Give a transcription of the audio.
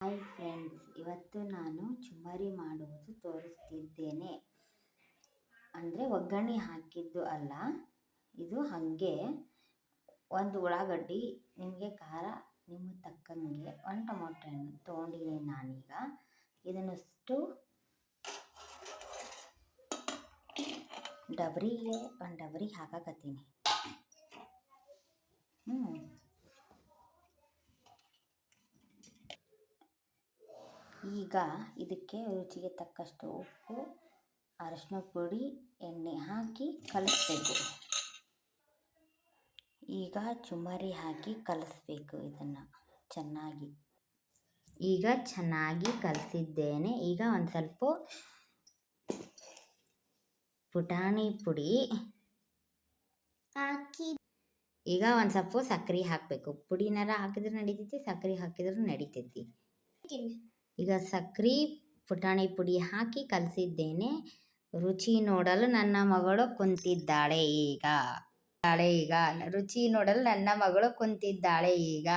Hi friends, ಇವತ್ತು ನಾನು ಚುಮ್ಮರಿ ಮಾಡುವುದು ತೋರಿಸ್ತಿದ್ದೇನೆ. ಅಂದರೆ ಒಗ್ಗರಣೆ ಹಾಕಿದ್ದು ಅಲ್ಲ, ಇದು ಹಾಗೆ ಒಂದು ಉಳ್ಳಾಗಡ್ಡಿ, ನಿಮಗೆ ಖಾರ ನಿಮಗೆ ತಕ್ಕಂಗೆ, ಒಂದು ಟೊಮೊಟೊ ಹಣ್ಣು ತೊಗೊಂಡಿದ್ದೀನಿ ನಾನೀಗ. ಇದನ್ನಷ್ಟು ಒಂದು ಡಬ್ರಿಗೆ ಹಾಕಕತ್ತೀನಿ. ಈಗ ಇದಕ್ಕೆ ರುಚಿಗೆ ತಕ್ಕಷ್ಟು ಉಪ್ಪು, ಅರಶಿನ ಪುಡಿ, ಎಣ್ಣೆ ಹಾಕಿ ಕಲಿಸ್ಬೇಕು. ಈಗ ಚುಮ್ಮರಿ ಹಾಕಿ ಕಲಿಸ್ಬೇಕು ಇದನ್ನು ಚೆನ್ನಾಗಿ. ಈಗ ಚೆನ್ನಾಗಿ ಕಲಿಸಿದ್ದೇನೆ. ಈಗ ಒಂದು ಸ್ವಲ್ಪ ಪುಟಾಣಿ ಪುಡಿ ಹಾಕಿ, ಈಗ ಒಂದು ಸ್ವಲ್ಪ ಸಕ್ಕರೆ ಹಾಕಬೇಕು. ಪುಡಿನಾರ ಹಾಕಿದ್ರೆ ನಡಿತೈತಿ, ಸಕ್ಕರೆ ಹಾಕಿದ್ರು ನಡಿತೈತಿ. ಈಗ ಸಕ್ಕರೆ ಪುಟಾಣಿ ಪುಡಿ ಹಾಕಿ ಕಲಸಿದ್ದೇನೆ. ರುಚಿ ನೋಡಲು ನನ್ನ ಮಗಳು ಕುಂತಿದ್ದಾಳೆ ಈಗ. ರುಚಿ ನೋಡಲು ನನ್ನ ಮಗಳು ಕುಂತಿದ್ದಾಳೆ ಈಗ.